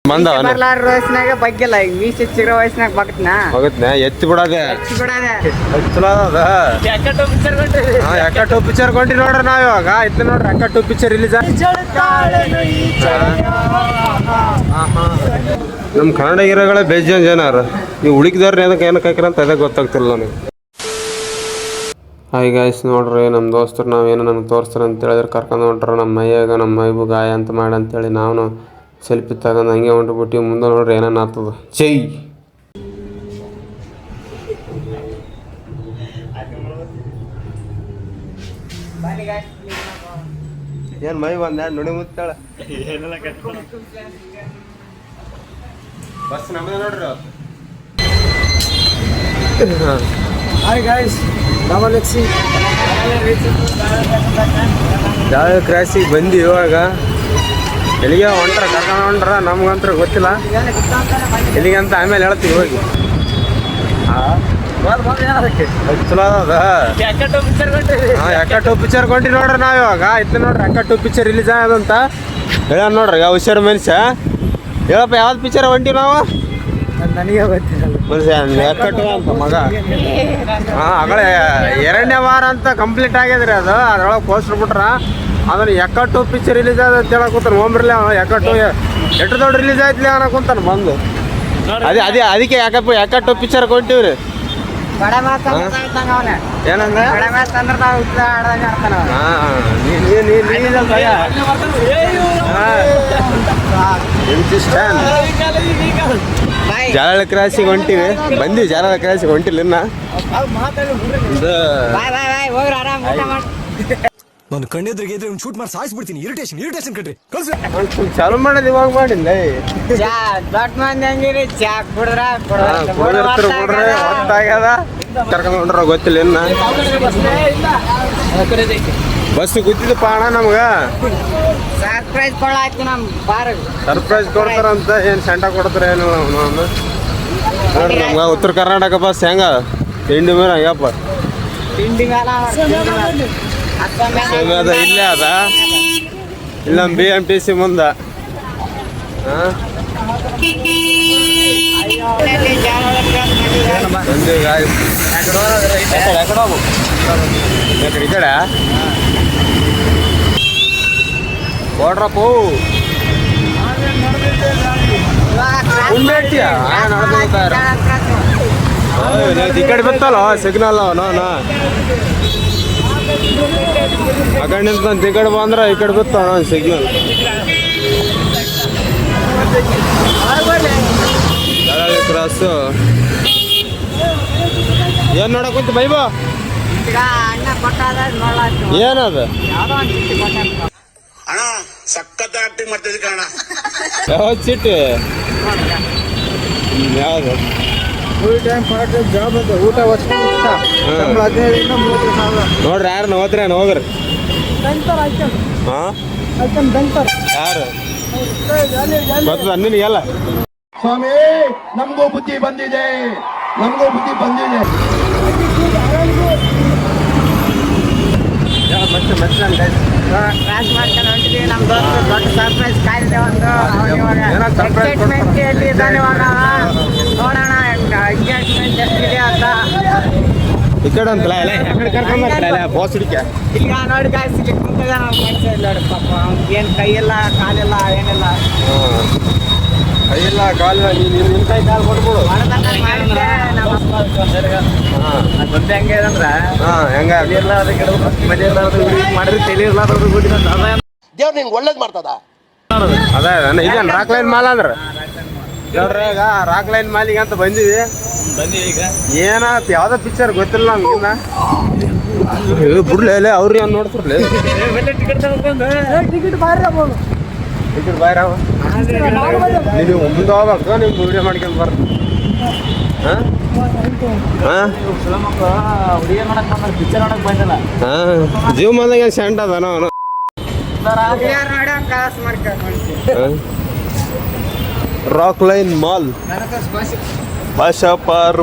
ಬರ್ಲಾರ ವಯಸ್ಸಿನಾಗ ಬಗ್ಗಿಲ್ಲ ಈಗ ಮೀಸ್ ಹೆಚ್ಚಿರೋ ವಯಸ್ಸಿನಾಗ ಬಗ್ತನಾ ಎತ್ತಿ ಬಿಡೋದೆ ಪಿಕ್ಚರ್ ಕೊಂಡಿ ನೋಡ್ರಿ ನಾವ್ ಇವಾಗ ಇತ್ತು ನೋಡ್ರಿ ಅಕ್ಕ ಪಿಕ್ಚರ್ ರಿಲೀಸ್ ನಮ್ ಕನ್ನಡ ಹೀರೋಗಳೇ ಬೇಜಾನ್ ಜನ ನೀವು ಹುಡುಕಿದವ್ರ ಏನಕ್ಕೆ ಹಾಕಿರ ಅಂತ ಅದೇ ಗೊತ್ತಾಗ್ತಿಲ್ಲ ನನಗೆ. ಹಾಯ್ ಗಾಯ್ಸ್, ನೋಡ್ರಿ ನಮ್ಮ ದೋಸ್ತರು ನಾವೇನೋ ನಮ್ಗೆ ತೋರಿಸ್ತಾರೆ ಅಂತ ಹೇಳಿದ್ರೆ ಕರ್ಕೊಂಡು ಹೊಂಟ್ರ ನಮ್ಮ ಮೈಯಾಗ ನಮ್ಮ ಮೈಬು ಗಾಯ ಅಂತ ಮಾಡಿ ಅಂತೇಳಿ ನಾವು ಸೆಲ್ಫಿ ತಗೊಂಡು ಹಂಗೆ ಹೊಂಟ್ಬಿಟ್ಟು ಮುಂದೆ ನೋಡ್ರಿ ಏನೇನು ಆಗ್ತದ. ಜೈ ಏನು ಮೈ ಬಂದ ನುಡಿ ಮುತ್ತಾಳ ಬಸ್ ನಮ್ಮದೇ ನೋಡ್ರಿ. ಹಾಯ್ ಗಾಯ್ಸ್, ಯಾವ ಕ್ರಾಸಿಗೆ ಬಂದು ಇವಾಗ ಎಲ್ಲಿಗೆ ಹೊಂಟ್ರ ಕರ್ಕೊಂಡು ಹೊಂಟ್ರ ನಮ್ಗಂತ್ರ ಗೊತ್ತಿಲ್ಲ ಎಲ್ಲಿಗೆ ಅಂತ ಆಮೇಲೆ ಹೇಳ್ತೀವಿ ಹೋಗಿ. ಚಲೋ ಅದ ಅಕ್ಕ ಪಿಕ್ಚರ್ ಕೊಂಡಿ ನೋಡ್ರಿ ನಾವ್ ಇವಾಗ ಇತ್ತು ನೋಡ್ರಿ ಅಕ್ಕ ಪಿಕ್ಚರ್ ರಿಲೀಸ್ ಆಗೋದಂತ ಹೇಳ ನೋಡ್ರಿ ಹುಷಾರು ಮನುಷ್ಯ. ಹೇಳಪ್ಪ ಯಾವ್ದು ಪಿಕ್ಚರ್ ಹೊಂಟಿವಿ ನಾವು? ನನಗೆ ಗೊತ್ತಿರಲ್ಲ ಮನುಷ್ಯ ಎಕ್ಕಟ್ಟು ಅಂತ ಮಗ. ಆಗಲೇ 2ನೇ ವಾರ ಅಂತ ಕಂಪ್ಲೀಟ್ ಆಗ್ಯದ್ರಿ ಅದು. ಅದ್ರೊಳಗೆ ಪೋಸ್ಟರ್ ಬಿಟ್ರ ಅದನ್ನ ಎಕ್ಕಟ್ಟು ಪಿಕ್ಚರ್ ರಿಲೀಸ್ ಆದ ಅಂತ ಹೇಳಕ್ ಕೂತಾನ. ಹೋಮ್ರಲ್ಲ ಎಕ್ಕಟ್ಟು ಎಷ್ಟು ದೊಡ್ಡ ರಿಲೀಸ್ ಆಯ್ತಲಿ ಅನ್ನೋ ಕುಂತಾನ ಬಂದು. ಅದಕ್ಕೆ ಎಕ್ಕಟ್ಟು ಪಿಕ್ಚರ್ ಕೊಂಟಿವ್ರಿ. ಏನಂದ್ರೆ ಜಾಲ ಕ್ರಾಸಿಗೆ ಹೊಂಟಿವಿ ಬಂದಿವಿ. ಜಾಲ ಕ್ರಾಸಿಗೆ ಹೊಂಟಿಲ್ಲ ಇನ್ನ. ನಾನು ಕಣ್ಣೆದ್ರಿಗೆ ಇದ್ರೆ ಒಂದು ಶೂಟ್ ಮಾಡಿ ಸಾಯಿಸ್ಬಿಡ್ತೀನಿ. ಇರಿಟೇಷನ್ ಕಟ್ರಿ ಚಾಲು ಮಾಡೋದು ಇವಾಗ ಮಾಡಿಲ್ಲ. ಹೊತ್ತಾಗ್ಯದ ಕರ್ಕೊಂಡು ಹೊಂಟ್ರ ಗೊತ್ತಿಲ್ಲ ಇನ್ನ. ಬಸ್ ಗೊತ್ತಿದ್ದಪ್ಪ ಅಣ್ಣ ನಮ್ಗ ಸರ್ಪ್ರೈಸ್ ಕೊಡ್ತಾರಂತ. ಏನು ಸೆಂಟ ಕೊಡ್ತಾರೆ ಏನು ನೋಡ್ರಿ ನಮ್ಗ ಉತ್ತರ ಕರ್ನಾಟಕ ಬಸ್ ಹೆಂಗ ತಿಂಡಿ ಮೇಲೆ ಅಯ್ಯಪ್ಪ ಅದ ಇಲ್ಲೇ ಅದ ಇಲ್ಲ BMTC ಮುಂದ. ಈ ಕಡೆ ಓಡ್ರಪ್ಪ ಈ ಕಡೆ ಬಿತ್ತಲ್ಲ ಸಿಗ್ನಲ್ ಆ ಕಡೆ ನಿಂತ ಈ ಕಡೆ ಬಂದ್ರೆ ಈ ಕಡೆ ಬಿತ್ತ ಸಿಗ್ನಲ್. ಕ್ರಾಸು ಏನ್ ನೋಡಕ್ ಕುಂತ ಬೈಬೋ? ಏನದ ಅಣ್ಣ ಸಖತ್ ಆಕ್ಟಿಂಗ್ ಮಾಡ್ತಿದ್ದೆ ಕಣ. ಯಾವ್ದು ಸಿಟ್ಟು? ಯಾವ್ದು ಜಾಬ್ ಅಂತ ಊಟ ನೋಡ್ರಿ ಯಾರನ್ನ ಹೋದ್ರೇನು ಹೋಗ್ರಿ. ಯಾರು ಗೊತ್ತದ ನಿನಗೆಲ್ಲ? ಸ್ವಾಮಿ ನಮಗೂ ಬುದ್ಧಿ ಬಂದಿದೆ. ಕ್ರಾಶ್ ಮಾಡ್ಕೊಂಡು ಹೊಂಟಿದ್ವಿ. ನಮ್ಮ ದೋಸ್ತು ದೊಡ್ಡ ಸರ್ಪ್ರೈಸ್ ಕಾಯ್ದೆ ಒಂದು. ಎಕ್ಸೈಟ್ಮೆಂಟ್ ಎಲ್ಲಿ ಇದ್ದಾನೆ ಇವಾಗ ನೋಡೋಣ ಎಂಗೇಜ್ಮೆಂಟ್ ಎಷ್ಟಿದೆ ಅಂತ. ಈ ಕಡೆ ಅಂತಲ್ಲ ಕರ್ಕೊಂಡ್ಬರ್ತಾರಲ್ಲ ಬಾಸ್ ಹುಡುಕ ಈಗ ನೋಡಿ ಕಾಯಿಸಿ ಕುಂತಿದ್ದ ನಾವು ಮನುಷ್ಯ ನೋಡಿ ಪಾಪ. ಏನು ಕೈಯಿಲ್ಲ ಕಾಲಿಲ್ಲ ಏನಿಲ್ಲ. ಕೈಯಿಲ್ಲ ಕಾಲಿಲ್ಲ. ನಿನ್ನ ಕೈ ಕಾಲು ಕೊಟ್ಬಿಡು. ಬಂದೆ ಹೆಂಗೆ ಅಂದ್ರೆ ಹೆಂಗ ಮಾಡಿದ್ರೆ ತಲೆ ಇರ್ಲಾರ್ದು ದೇವ್ರು ನಿಂಗೆ ಒಳ್ಳೇದು ಮಾಡ್ತದ. ಅದೇ ಇದೇನು ರಾಕ್ ಲೈನ್ ಮಾಲ್ ಅಂದ್ರೆ ನೋಡ್ರಿ. ಈಗ ರಾಕ್ ಲೈನ್ ಮಾಲಿಗೆ ಅಂತ ಬಂದಿವಿ. ಈಗ ಏನಾಯ್ತು ಯಾವ್ದೋ ಪಿಕ್ಚರ್ ಗೊತ್ತಿಲ್ಲ ನಮ್ಗಿನ್ನ. ಬಿಡ್ಲೇ ಅವ್ರು ಏನು ನೋಡ್ತಿರ್ಲಿ. ಟಿಕೆಟ್ ಬಾಯ್ರ ನೀವು ಮುಂದೆ ಹೋಗ್ಬೇಕು. ನೀವು ವಿಡಿಯೋ ಮಾಡ್ಕೊಂಡು ಬರ್ರಿ. ಜೀವಮಾನದಾಗ ಏನು ಸೆಂಟ್ ಅದ ಅವನು. ರಾಕ್ ಲೈನ್ ಮಾಲ್ ಭಾಷಾ ಪಾರ್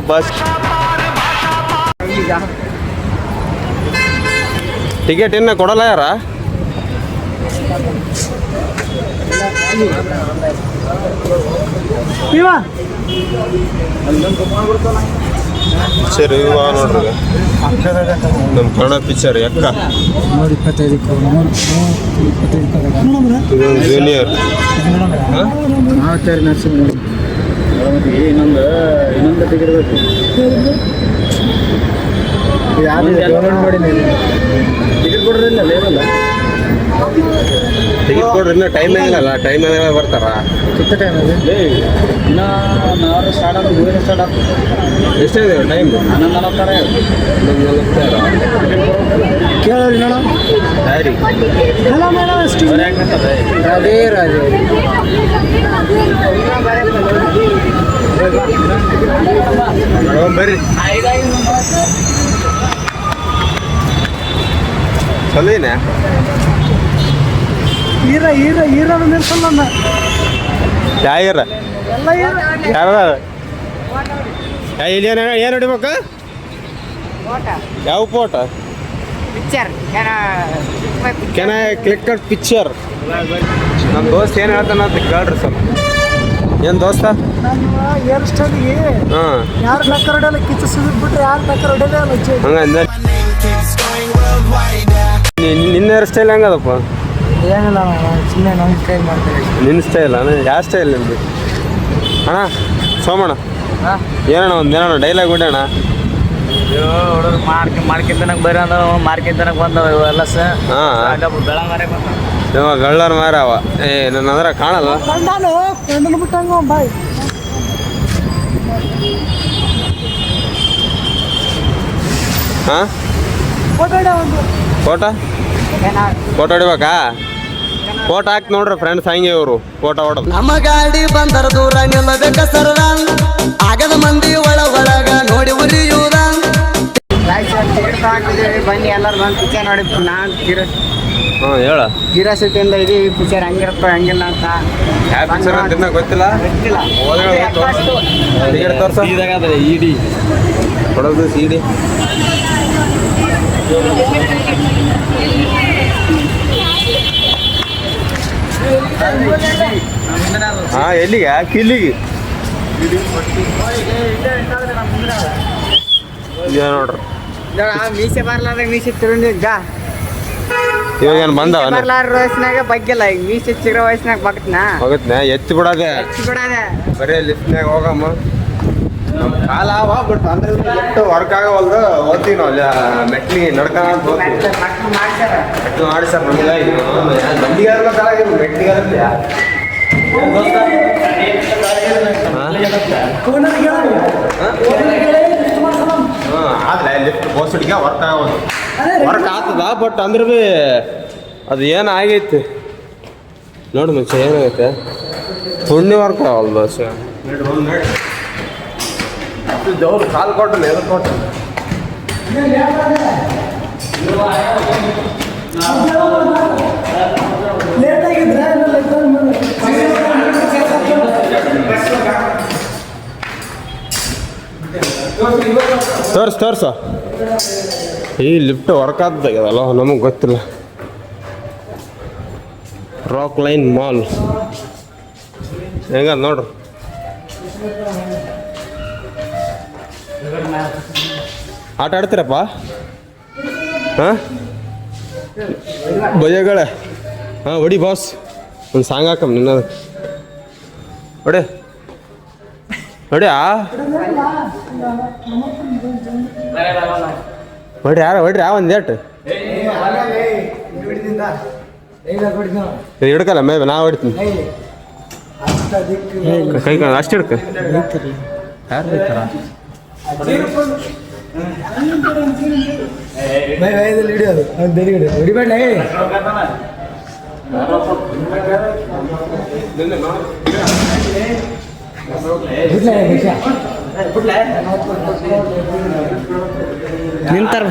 ಟಿಕೆಟ್ ಇನ್ನ ಕೊಡಲ್ಲ ಯಾರ? ಪಿಕ್ಚರ್ ಇವ ನೋಡ್ರಿ ನಮ್ಮ ಕನ್ನಡ ಪಿಕ್ಚರ್ ಎಕ್ಕ ಜೂನಿಯರ್ ಇನ್ನೊಂದು ಟಿಕೆಟ್ ಬೇಕು ಟಿಕೆಟ್ ಕೊಡ್ರಿಲ್ಲ ಲೇವಲ್ಲ ಟಿಕೆಟ್ ಕೊಡ್ರಿ ಇನ್ನೂ ಟೈಮ್ ಆಗಿಲ್ಲಲ್ಲ ಟೈಮ್ ಆಗ ಬರ್ತಾರ ಕಿತ್ತ ಟೈಮ್ ಇದೆ ಇನ್ನೂ ನಾರು ಸ್ಟಾರ್ಟ್ ಆಗುತ್ತೆ ಮೂವಿನ ಸ್ಟಾರ್ಟ್ ಆಗ್ತದೆ ಎಷ್ಟಿದೆ ಟೈಮ್ 11:40 ಕೇಳೋರಿ ನೋಡು ಡೈರಿ ಹಲೋ ಮೇಡಮ್ ಎಷ್ಟು ರಾಧೇ ರಾಧೇ ಬರ್ರಿ ಚಲೋನೆ ಈರ ನಿಲ್ಸಲ್ಲ ಯಾರ ಎಲ್ಲ ಯಾರ ಇಲ್ಲಿ ಏನು ಹೊಡಿಬೇಕ ಯಾವ ಫೋಟ ಪಿಕ್ಚರ್ ಕೆನ ಕ್ಲಿಕ್ ಪಿಕ್ಚರ್ ನಮ್ಮ ದೋಸ್ತ ಏನು ಹೇಳ್ತಾನ ಅಂತ ಕೇಳ್ರಿ ಸ್ವಲ್ಪ ಏನು ದೋಸ್ತ ನಾನು ಏರ್ ಸ್ಟೈಲಿಗೆ ಹಾಂ ಯಾರು ಟಕ್ಕರ್ ಹೊಡೆಯಲ್ಲ ಕಿಚ್ಚು ಸುಗಿದ್ ಬಿಟ್ರೆ ಯಾರು ಟಕ್ಕರ್ ಹೊಡೆಯಲ್ಲ ಹಂಗಂದ ನಿನ್ನ ಹೇರ್ ಸ್ಟೈಲ್ ಹೆಂಗದಪ್ಪ ಏನಿಲ್ಲ ಸುಮ್ಮನೆ ನಮ್ಮ ಕೈ ಮಾಡ್ತಾರೆ ನಿನ್ನ ಸ್ಟೈಲ್ ಅಣ್ಣ ಯಾವ ಸ್ಟೈಲ್ ನಿಮ್ದು ಅಣ್ಣ ಸೋಮಣ್ಣ ಏನಣ್ಣ ಒಂದು ಏನಣ್ಣ ಡೈಲಾಗ್ ಬಿಡೋಣ ಹುಡುಗರು ಮಾರ್ಕೆಂತನಕ್ಕೆ ಬರೀ ಅಂದ್ರೆ ಮಾರ್ಕೆಂತನಕ್ಕೆ ಬಂದವ ಇವೆಲ್ಲ ಹಾಂ ಬೆಳಗಾರೆ ಇವಾಗ ಗಳ್ಳರ ಮಾರ ಅವ ನನ್ನ ಅಂದ್ರೆ ಕಾಣಲ್ಲ ಕಂಡನು ಬಿಟ್ಟಂಗ ಬಾಯ್ ಹಾಂ ಫೋಟೋ ಹೊಡಿಬೇಕಾ ಫೋಟೋ ಹಾಕಿ ನೋಡ್ರಿ ಫ್ರೆಂಡ್ಸ್ ಹಂಗೆ ಇವರು ಫೋಟೋ ಹೊಡೋದು ನಮ್ಮ ಗಾಡಿ ಬಂದರ ದೂರ ನಿಲ್ಲಬೇಕ ಸರ್ದ ಆಗದ ಮಂದಿ ಒಳಗ ನೋಡಿ ಉರಿಯುವುದ ಬನ್ನಿ ಎಲ್ಲರೂ ಬಂದು ಪಿಕ್ಚರ್ ನೋಡಿ ನಾನು ಹಾಂ ಹೇಳ ಕ್ಯೂರಿಯಾಸಿಟಿಯಿಂದ ಇದೀವಿ ಪಿಕ್ಚರ್ ಹಂಗಿರುತ್ತೋ ಹಂಗಿಲ್ಲ ಅಂತ ಯಾವ ಪಿಕ್ಚರ್ ಅಂತ ಇನ್ನೂ ಗೊತ್ತಿಲ್ಲ ಟಿಕೆಟ್ ತೋರ್ಸ ಇಡಿ ಹೊಡೋದು ಸಿಡಿ ಹಾಂ ಎಲ್ಲಿಗೆ ಕಿಲ್ಲಿಗೆ ನೋಡ್ರಿ ಮೀಸೆ ಬರ್ಲಾರ್ದ ಮೀಸೆ ತಿರುಗಿದ್ದ ಇವಾಗ ಏನು ಬಂದವ ಬರ್ಲಾರ ವಯಸ್ಸಿನಾಗ ಬಗ್ಗಿಲ್ಲ ಈಗ ಮೀಸೆ ಚಿಕ್ಕ ವಯಸ್ಸಿನಾಗ ಬಗ್ತನಾ ಹೋಗತ್ನ ಎತ್ತಿ ಬಿಡೋದೆ ಬಿಡೋದೆ ಬರೀ ಲಿಫ್ಟ್ನಾಗ ಹೋಗಮ್ಮ ನಮ್ಮ ಕಾಲ ಅವ ಬಟ್ ಅಂದ್ರೆ ಎಷ್ಟು ವರ್ಕ್ ಆಗವಲ್ದು ಓದ್ತೀವಿ ನಾವು ಅಲ್ಲಿ ಮೆಟ್ಲಿಗೆ ನಡ್ಕೊಂಡು ಹೋಗ್ತೀವಿ ಮೆಟ್ಲು ಮಾಡಿ ಸರ್ ನಮಗೆ ಮಂದಿಗಾರಲ್ಲ ಕಾಲ ಮೆಟ್ಲಿಗಾರಲ್ಲ ಹಾಂ ಆದ್ರೆ ಲಿಫ್ಟ್ ಬೋಸ್ಟಿಗೆ ವರ್ಕ್ ಆಗೋದು ವರ್ಕ್ ಆಗ್ತದ ಬಟ್ ಅಂದ್ರೆ ಭೀ ಅದು ಏನು ಆಗೈತಿ ನೋಡಿ ಮುಂಚೆ ಏನಾಗೈತೆ ಪುಣ್ಯ ವರ್ಕ್ ಆಗಲ್ಲ ಬಸ್ ದೇವ್ರು ಕಾಲು ಕೊಟ್ಟಲ್ಲ ಎದು ಕೊಟ್ಟು ತೋರ್ಸ ಈ ಲಿಫ್ಟ್ ವರ್ಕ್ ಆಗ್ತದಲ್ಲ ನಮಗೆ ಗೊತ್ತಿಲ್ಲ ರಾಕ್ ಲೈನ್ ಮಾಲ್ ಹೆಂಗ ನೋಡ್ರಿ ಆಟ ಆಡ್ತೀರಪ್ಪ ಹಾಂ ಭಯಗಳೇ ಹಾಂ ಹೊಡಿ ಬಾಸ್ ಒಂದು ಸಾಂಗ್ ಹಾಕಮ್ಮ ನಿನ್ನ ಹೊಡೆ ಹೊಡ್ಯಾ ಹೊಡ್ರಿ ಒಂದು ಏಟು ಹಿಡ್ಕಲ್ಲ ಮೇ ನಾ ಹೊಡಿತೀನಿ ಕೈ ಅಷ್ಟು ಹಿಡ್ಕ ಯಾರು ಬೇಕಾರ ಹೊಡಿಬೇಡ ನಿಂತಾರ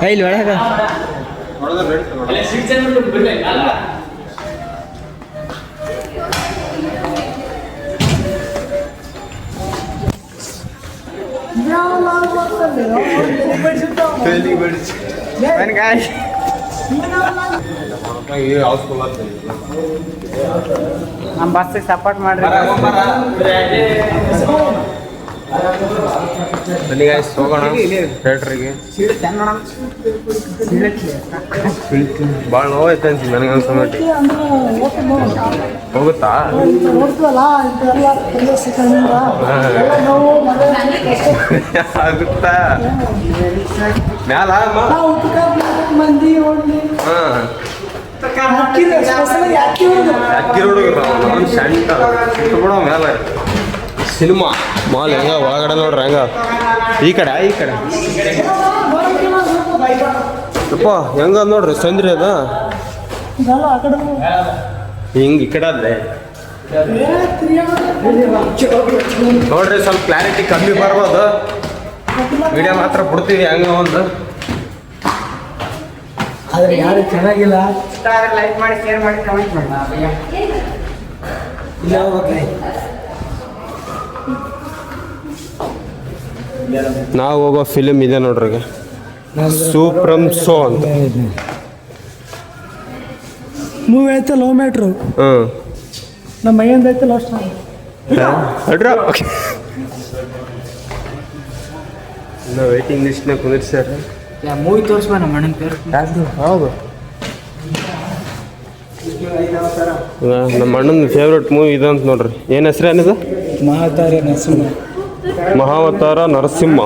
ಇಲ್ಲಿ ಒಳಗ Guys. ಹೌಸ್ಫುಲ್ ಆಗ್ತದೆ. ನಮ್ಮ ಬಸ್ಸಿಗೆ ಸಪೋರ್ಟ್ ಮಾಡ್ರಿ. ಬನ್ನಿ ಗಾಯ್ಸ್ ಹೋಗೋಣ ಥಿಯೇಟ್ರಿಗೆ. ಭಾಳ ನೋವಾಯ್ತು ಅನ್ಸಿ ನನಗೆ ಅನ್ಸಮಟ್ಟಿ. ಹೋಗುತ್ತಾ ಆಗುತ್ತಾ ಮ್ಯಾಲ ಮಂದಿ ಅಕ್ಕಿ ಹುಡುಗರು ನಾನು ಸಣ್ಣ ಬಿಡೋ ಮೇಲೆ ಸಿನಿಮಾ ಮಾಲ್ ಹೆಂಗ ಒಳಗಡೆ ನೋಡ್ರಿ ಹೆಂಗ ಈ ಕಡೆ ಅಪ್ಪ ಹೆಂಗ ನೋಡ್ರಿ ಸಂದ್ರಿ ಅದ ಹಿಂಗೆ ಈ ಕಡೆ ಅಲ್ಲೇ ನೋಡ್ರಿ ಸ್ವಲ್ಪ ಕ್ಲಾರಿಟಿ ಕಮ್ಮಿ ಬರ್ಬೋದು. ವಿಡಿಯೋ ಮಾತ್ರ ಬಿಡ್ತೀವಿ ಹೆಂಗ ಒಂದು. ಆದ್ರೆ ಯಾರು ಚೆನ್ನಾಗಿಲ್ಲ. ಇಷ್ಟ ಆದರೆ ಲೈಕ್ ಮಾಡಿ, ಶೇರ್ ಮಾಡಿ, ಕಮೆಂಟ್ ಮಾಡಿ. ಇಲ್ಲ ಹೋಗ್ಬೇಕು. ನಾವು ಹೋಗೋ ಫಿಲಿಮ್ ಇದೆ ನೋಡ್ರಿ, ಸೂಪ್ರಮ್ ಶೋ ಅಂತ. ಮೂವಿ ಐತೆ ಲವ್ ಮ್ಯಾಟ್ರು. ನಮ್ಮ ಮೈಯಂದ ಐತೆ ಲವ್ ಸ್ಟಾರ್. ಇನ್ನು ವೇಟಿಂಗ್ ಲಿಸ್ಟ್ನಾಗ ಕುಂದಿರ್ಸ್ಯಾರ. ಮೂವಿ ತೋರಿಸ್ಬಾ ನಮ್ಮ ಅಣ್ಣನ ಪೇರು. ಹೌದು, ನಮ್ಮ ಅಣ್ಣನ ಫೇವ್ರೆಟ್ ಮೂವಿ ಇದೆ ಅಂತ ನೋಡ್ರಿ. ಏನು ಹೆಸರು ಏನಿದೆ? ಮಹಾವತಾರ ನರಸಿಂಹ.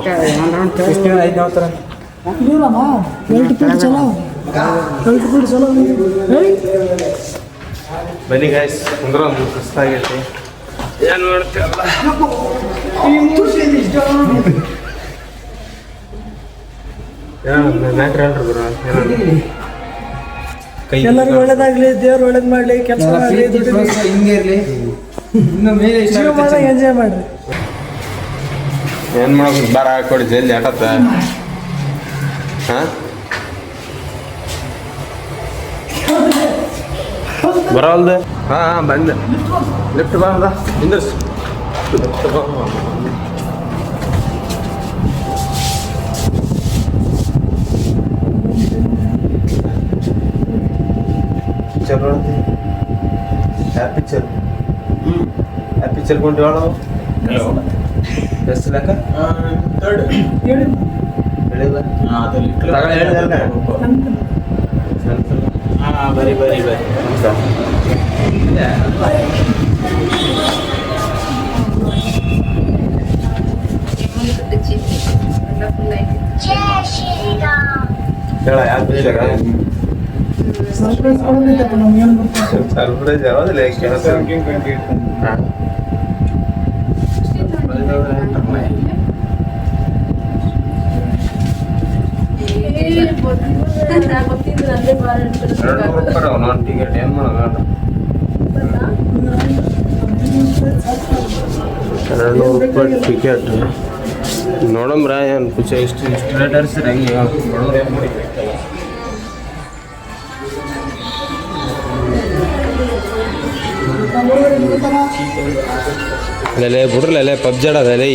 ಬನ್ನಿ ಗಾಯ್ಸ್ ಅಂದ್ರೆ ಒಂದು ಕಷ್ಟಾಗೈತಿ. ಏನು ಮಾಡ್ತೀವಲ್ಲ ಮ್ಯಾಟ್ರ್ ಹೇಳ್ರಿ ಗುರು. ಎಲ್ಲರಿಗೂ ಒಳ್ಳೇದಾಗ್ಲಿ, ದೇವ್ರು ಒಳ್ಳೇದ್ ಮಾಡ್ಲಿ, ಕೆಲಸ ಮಾಡ್ಲಿ, ಹಿಂಗೆ ಇರಲಿ, ಇನ್ನು ಮೇಲೆ ಎಂಜಾಯ್ ಮಾಡ್ರಿ. ಏನು ಮಾಡೋದು ಬಾರ ಹಾಕೊಡಿ ಜಲ್ದಿ ಆಟತ್ತ. ಹಾಂ ಬರವಲ್ದು. ಹಾಂ ಬಂದೆ. ಲಿಫ್ಟ್ ಬಂದ ನಿಂದ್ರಸ್. ಪಿಕ್ಚರ್ ನೋಡ್ತಿ? ಯಾವ ಪಿಕ್ಚರ್? ಯಾವ ಪಿಕ್ಚರ್ ಕೊಂಡು ಹೇಳೋ? ಎಷ್ಟು ಲೆಕ್ಕ? ಹೇಳಿಲ್ಲ ಬರೀ ಹೇಳ ಯಾವ ಪಿಕ್ಚರ್? ಸರ್ಪ್ರೈಸ್ ಕೊಡೋದೈತಪ್ಪ ನಮ್ಗೇನು ಗೊತ್ತಾಗ್ತದೆ. ಸರ್ಪ್ರೈಸ್ ಯಾವ್ದಿಲ್ಲ ಕೆಲಸ. ₹200 ನಾನು ಟಿಕೆಟ್ ಏನು ಮಾಡೋಣ? ₹200 ಟಿಕೆಟ್ ನೋಡಮ್ರ. ಏನು ಪುಚ್ಚ ಇಷ್ಟು ರೇಟ್ ಹರಿಸ್ರಿ ಹೆಂಗೆ? ಅಲ್ಲೇ ಬಿಡ್ರಲ್ಲ, ಅಲ್ಲೇ ಪಬ್ಜಿ ಆಡೋದಲ್ಲೇ.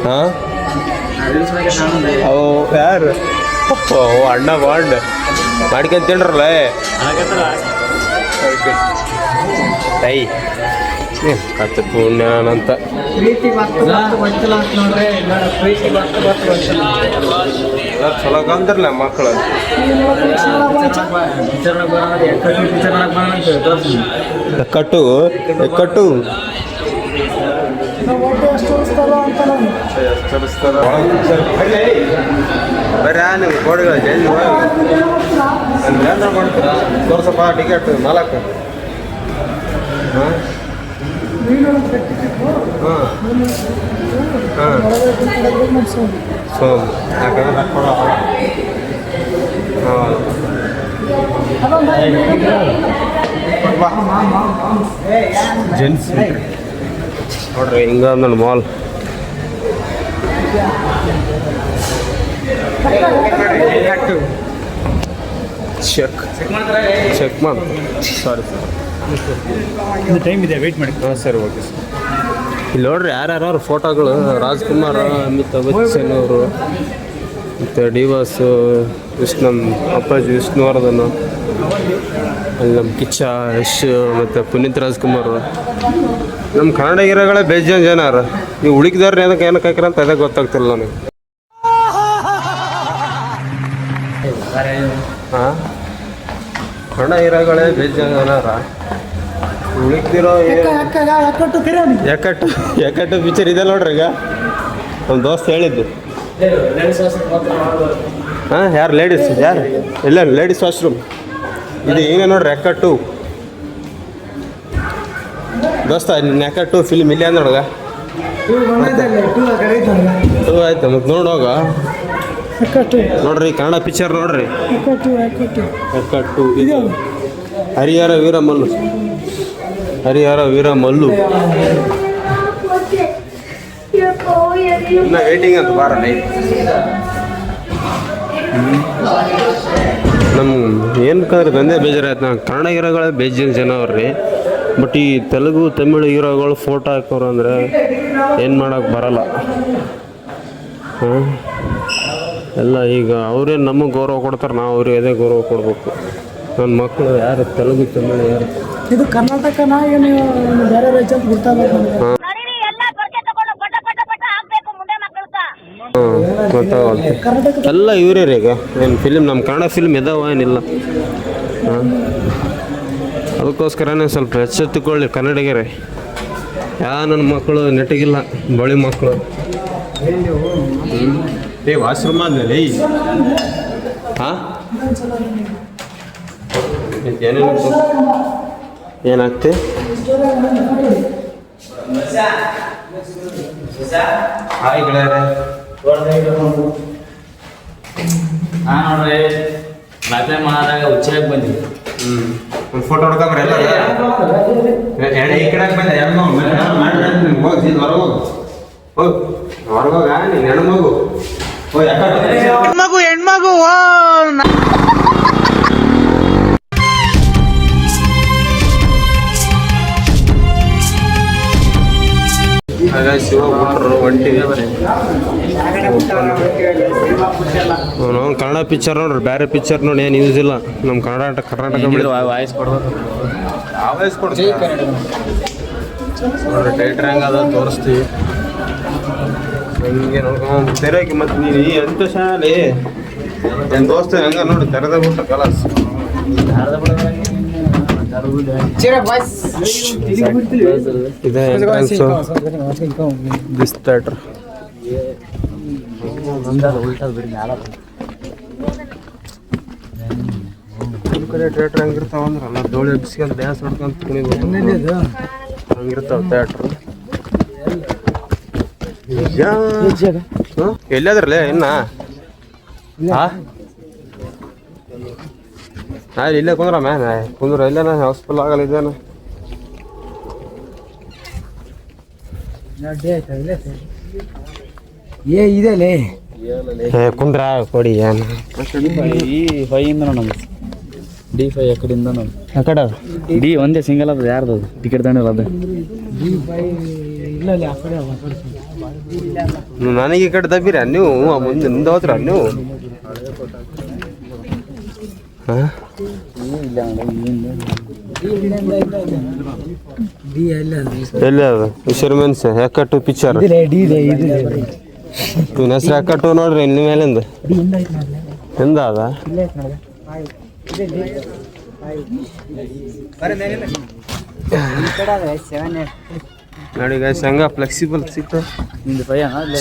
ಹಾಂ ಅವು ಯಾರು ಅಣ್ಣ ಬಾಂಡ್ ಮಾಡ್ಕೊಂಡ್ ತಿಂಡ್ರಲ್ಲ ಐ ಕತ್ತ ಪುಣ್ಯನಂತ. ಪ್ರೀತಿ ಗೊತ್ತಿಲ್ಲ ಅಂತ ನೋಡ್ರಿ. ಪ್ರೀತಿ ಗೊತ್ತಿಲ್ಲ ಚಲೋ ಕಲ್ತಿರ್ಲ ಮಕ್ಕಳು. ಕಟ್ಟು ಕಟ್ಟು ಬರ್ರಿ ನೀವು ಕೋಡಿಗಳ ಜಲ್ದಿ ಮಾಡ್ತೀರಾ? ತೋರ್ಸಪ್ಪ ಟಿಕೆಟ್ 4. ಹಾಂ ಸೋಮ್ ಯಾಕಂದ್ರೆ ಹಾಕೊಡೋ ಜೆಂಟ್ಸ್ ನೋಡ್ರಿ ಹಿಂಗ ನನ್ನ ಮಾಲ್. ಚೆಕ್ ಮಾಡಿ. ಸಾರಿ ಸರ್, ಟೈಮ್ ಇದೆ, ವೆಯ್ಟ್ ಮಾಡಿ. ಹಾಂ ಸರಿ, ಓಕೆ ಸರ್. ಇಲ್ಲಿ ನೋಡ್ರಿ ಯಾರ್ಯಾರು ಫೋಟೋಗಳು. ರಾಜ್ಕುಮಾರ್, ಅಮಿತಾಬ್ ಬಚ್ಚನ್ ಅವರು, ಮತ್ತು ಡಿ ವಾಸು ನಮ್ಮ ಅಪ್ಪಾಜಿ ವಿಷ್ಣುವರ್ಧನ್, ಅಲ್ಲಿ ನಮ್ಮ ಕಿಚ್ಚ ಯಶ್ ಮತ್ತು ಪುನೀತ್ ರಾಜ್ಕುಮಾರ್. ನಮ್ಮ ಕನ್ನಡ ಹೀರೋಗಳೇ ಬೇಜಾನ್ ಜನ ಅರ. ನೀವು ಹುಡುಕಿದವ್ರನ್ನ ಏನಕ್ಕೆ ಏನಕ್ಕೆ ಹಾಕಿರ ಅಂತ ಅದೇ ಗೊತ್ತಾಗ್ತಿಲ್ಲ ನನಗೆ. ಹಾಂ, ಕನ್ನಡ ಹೀರೋಗಳೇ ಬೇಜಾನ್ ಜನ ಅರ. ಉಳಿಕ್ತಿರೋ ಯಾಕಟ್ಟು ಪಿಕ್ಚರ್ ಇದೆ ನೋಡ್ರಿ. ಈಗ ನಮ್ಮ ದೋಸ್ತ ಹೇಳಿದ್ದು. ಹಾಂ, ಯಾರು ಲೇಡೀಸ್? ಯಾರು ಇಲ್ಲ, ಲೇಡೀಸ್ ವಾಶ್ರೂಮ್ ಇದು ಈಗ ನೋಡ್ರಿ. ಎಕ್ಕಟ್ಟು ದೋಸ್ತ ನೆಕ್ಕಟ್ಟು ಫಿಲ್ಮ್ ಇಲ್ಲಿ ಅಂದ್ರೊಳಗ ಆಯ್ತು. ಮತ್ತೆ ನೋಡೋಗ ನೋಡ್ರಿ ಕನ್ನಡ ಪಿಕ್ಚರ್ ನೋಡ್ರಿ. ಎಕ್ಕಟ್ಟು ಇದು ಹರಿಹರ ವೀರಮಲ್ಲು. ಹರಿಹರ ವೀರಮಲ್ಲು ಇನ್ನು ವೇಟಿಂಗ್ ಅಂತ ಬಾರ ನೈಟ್. ನಮ್ಮ ಏನಕ್ಕಂದ್ರೆ ಬಂದೇ ಬೇಜಾರಾಯ್ತು. ನಾವು ಕನ್ನಡ ಹೀರೋಗಳೇ ಬೇಜಾರು ಜನ ಅವ್ರಿ. ಬಟ್ ಈ ತೆಲುಗು ತಮಿಳು ಹೀರೋಗಳು ಫೋಟೋ ಹಾಕೋರು ಅಂದರೆ ಏನು ಮಾಡೋಕ್ಕೆ ಬರಲ್ಲ. ಹಾಂ, ಎಲ್ಲ ಈಗ ಅವರೇ ನಮಗೆ ಗೌರವ ಕೊಡ್ತಾರೆ, ನಾವು ಅವ್ರಿಗೆ ಅದೇ ಗೌರವ ಕೊಡಬೇಕು. ನನ್ನ ಮಕ್ಕಳು ಯಾರು ತೆಲುಗು ತಮಿಳು ಯಾರು ಇದು ಕರ್ನಾಟಕನ ಏನು ಬೇರೆ ರಾಜ್ಯ ಅಂತ ಗೊತ್ತಾಗಬೇಕು. ಗೊತ್ತಾಗಲ್ಲ ಎಲ್ಲ ಇವರೇ ರೀ. ಈಗ ಏನು ಫಿಲ್ಮ್ ನಮ್ಮ ಕನ್ನಡ ಫಿಲ್ಮ್ ಇದಾವ ಏನಿಲ್ಲ. ಹಾಂ, ಅದಕ್ಕೋಸ್ಕರನೇ ಸ್ವಲ್ಪ ಎಚ್ಚೆತ್ತುಕೊಳ್ಳಿ ಕನ್ನಡಿಗರೇ. ನನ್ನ ಮಕ್ಕಳು ನೆಟ್ಟಿಗಿಲ್ಲ, ಬಳಿ ಮಕ್ಕಳು. ವಾಶ್ರೂಮ್ ಆದ್ಮೇಲೆ ಹಾಂ ಏನೇನು ಏನಾಗ್ತಿ ಹಾಯ್ ಗೆಳೆಯರೆ. ನೋಡ್ರಿ ರಾತ್ರಿ ಮಾಡಿದಾಗ ಹುಚ್ಚಾಗಿ ಬಂದ್ವಿ. ಒಂದು ಫೋಟೋ ಹೊಡ್ಕೊಂಬ್ರಿ ಎಲ್ಲ. ಈ ಕಡೆ ಬಂದೆ ಹೋಗಿ ಹೊರಗೋಗ ನೀನು ಹೆಣ್ಮಗು. ಹೆಣ್ಮಗು ಹಾಗಾಗಿ ಶಿವ ಬಿಟ್ಟರು ಹೊಂಟಿವಿ. ನಾವು ಕನ್ನಡ ಪಿಕ್ಚರ್ ನೋಡ್ರಿ, ಬೇರೆ ಪಿಕ್ಚರ್ ನೋಡಿ ಏನು ಯೂಸ್ ಇಲ್ಲ. ನಮ್ಮ ಕರ್ನಾಟಕ ವಾಯ್ಸ್ ಕೊಡ್ಬೇಕು. ವಾಯ್ಸ್ ಕೊಡ್ತೀವಿ ನೋಡ್ರಿ. ಟೈಟ್ರ್ ಹೆಂಗದ ತೋರಿಸ್ತೀವಿ ಹಂಗೆ ನೋಡ್ಕೊಂಡು ತೆರೆಗೆ. ಮತ್ತು ನೀನು ಈ ಎಂತ ಶಾಲೆ ನನ್ನ ದೋಸ್ತ ಹೆಂಗ ನೋಡಿ ತೆರೆದ ಬಿಟ್ಟ ಕಲಾಸ್. ಇದೆ ಎಂಟ್ರೆನ್ಸು. ದಿಸ್ ಥಿಯೇಟರ್ ಕಡೆ ಥಿಯೇಟ್ರ್ ಹಂಗಿರ್ತಾವ ಅಂದ್ರಲ್ಲ, ದೋಳಿ ಎಬ್ಸ್ಕೊಂಡು ಡ್ಯಾನ್ಸ್ ಹೊಡ್ಕೊಂತ ಕುಣಿಬೇಕು ಹಂಗಿರ್ತಾವ ಥಿಯೇಟ್ರ್. ಎಲ್ಲದ್ರಲ್ಲೇ ಇನ್ನ ಇಲ್ಲೇ ಕುಂದ್ರ ಮ್ಯಾನ್ ಕುಂದ್ರ ಇಲ್ಲೇನ ಹೌಸ್ಫುಲ್ ಆಗಲ್ಲ ಇದೇನ. ಕುಂದ್ರ ಕೊಡಿ ಏನು D5 ನಮ್ದು D5 ಆ ಕಡೆಯಿಂದ ನಾವು ಆ ಕಡೆ ಡಿ ಒಂದೇ ಸಿಂಗಲ್ ಅದು. ಯಾರ್ದು ಟಿಕೆಟ್ ತಗೊಂಡಿಲ್ಲ ಅದು? ನನಗೆ ಈ ಕಡೆ ದಬ್ಬಿರ ನೀವು ಮುಂದೆ ಮುಂದೆ ಹೋದ್ರ ನೀವು. ಎಲ್ಲಿ ಅದು ಫಿಶರ್ಮೆನ್ಸ್ ಹೆಕ್ಕಟ್ಟು ಪಿಕ್ಚರ್ ಇವನ ಹೆಸ್ರು ಹೆಕ್ಕಟ್ಟು ನೋಡ್ರಿ. ಇನ್ನು ಮೇಲಿಂದ ಎಂದ ಅದ ನೋಡಿ ಗೈಸ್ ಹೆಂಗ ಫ್ಲೆಕ್ಸಿಬಲ್ ಸಿಕ್ತು,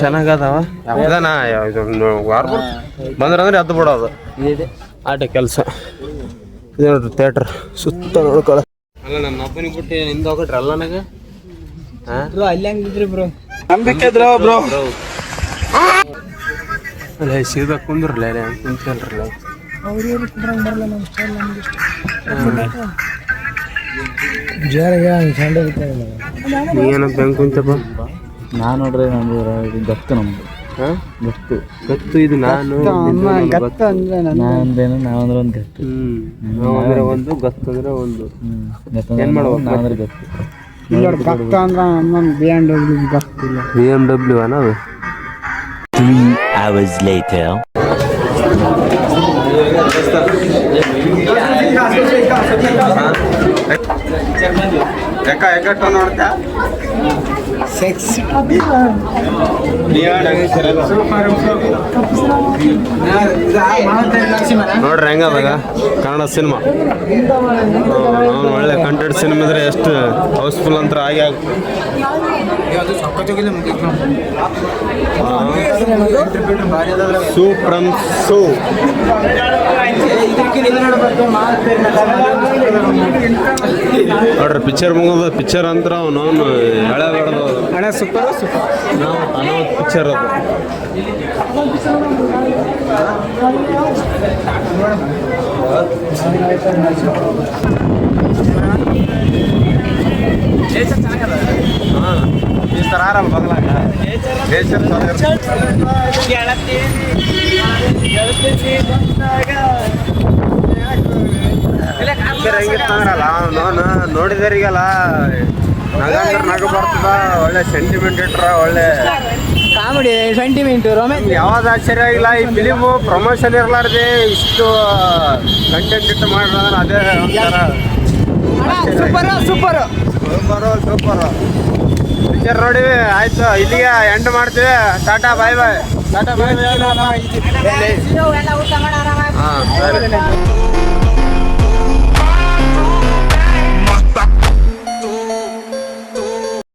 ಚೆನ್ನಾಗದಾವ. ಯಾವ್ದಾನ ಇದೊಂದು ವಾರ ಬಂದ್ರಂದ್ರೆ ಅದು ಬಿಡೋದು ಆಟ ಕೆಲಸ. ಇದು ನೋಡ್ರಿ ಥಿಯೇಟ್ರ್ ಸುತ್ತ ನೋಡ್ಕೊಳ. ಅಲ್ಲ ನನ್ನ ಒಬ್ಬನಿಗೆ ಬಿಟ್ಟು ಹಿಂದೆ ಹೋಗ್ಬಿಟ್ರಿ ಅಲ್ಲ ನನಗೆ. ಅಲ್ಲಿ ಹಂಗಿದ್ರಿ ಬ್ರೋ, ನಂಬಿಕೆ ಬ್ರೋ ಅಲ್ಲ ಸೀದಾ ಕುಂದ್ರಲ್ಲ ಕುಂತಲ್ರಲ್ಲ. ನೀನಪ್ಪ ಹೆಂಗೆ ಕುಂತಪ್ಪ? ನಾನು ನೋಡ್ರಿ ನಮ್ದು ಇದು ಗತ್ತು, ನಮ್ದು ಗತ್ತು ಗತ್ತು. ಇದು ನಾನು ನಾವಂದ್ರೇನು ನಾವಂದ್ರೆ ಒಂದು ಗತ್ತು. ನಾವಂದ್ರೆ ಒಂದು ಗತ್ತು ಅಂದ್ರೆ ಒಂದು. ಏನ್ ಮಾಡ್ಬೇಕು? ನಾವಂದ್ರೆ ಗತ್ತು. ಭಕ್ತ ಅಂದ್ರೆ BMW ಗತ್ತು. BMW ಅನ್ನೋದು. 3 hours later ಎಕಟ್ಟು ನೋಡ್ತಾ ನೋಡ್ರಿ ಹೆಂಗದಾಗ ಕನ್ನಡ ಸಿನಿಮಾ ಒಳ್ಳೆ ಕಂಟೆಂಟ್ ಸಿನಿಮಾ ಇದ್ರೆ ಎಷ್ಟು ಹೌಸ್ಫುಲ್ ಅಂತ ಆಗಿ ಸೂಪ್ರಮ್ ಸೂ ನೋಡ್ರಿ ಪಿಕ್ಚರ್ ಮುಗಿದ ಪಿಕ್ಚರ್ ಅಂತ ಅವನು ಹಳೆ ಸೂಪರ್ ಪಿಕ್ಚರ್ ಅದು ಈ ಥರ ಆರಾಮ ಬದಲಾಗ ನೇಚರ್ ಹೆಂಗಿತ್ತಂದ್ರಲ್ಲ ಅವನು ನೋಡಿದರಿಗೆಲ್ಲ ನಗಂದ್ರೆ ನಗು ಬರ್ತದ ಒಳ್ಳೆ ಸೆಂಟಿಮೆಂಟ್ ಇಟ್ರ ಒಳ್ಳೆ ಕಾಮಿಡಿ ಸೆಂಟಿಮೆಂಟ್ ರೊಮ್ಯಾನ್ಸ್ ಯಾವ್ದು ಆಶ್ಚರ್ಯ ಆಗಿಲ್ಲ ಈ ಫಿಲಿಮು ಪ್ರಮೋಷನ್ ಇರಲಾರ್ದೆ ಇಷ್ಟು ಕಂಟೆಂಟ್ ಇಟ್ಟು ಮಾಡ್ರೆ ಅದೇ ಒಂಥರ ಸೂಪರ್ ಸೂಪರು ಪಿಕ್ಚರ್ ನೋಡಿ ಆಯ್ತು ಇಲ್ಲಿಗೆ ಎಂಡ್ ಮಾಡ್ತೀವಿ ಟಾಟಾ ಬಾಯ್ ಬಾಯ್ ಟಾಟಾ ಬಾಯ್ ಬಾಯ್ ಎಲ್ಲ ಊಟ ಮಾಡ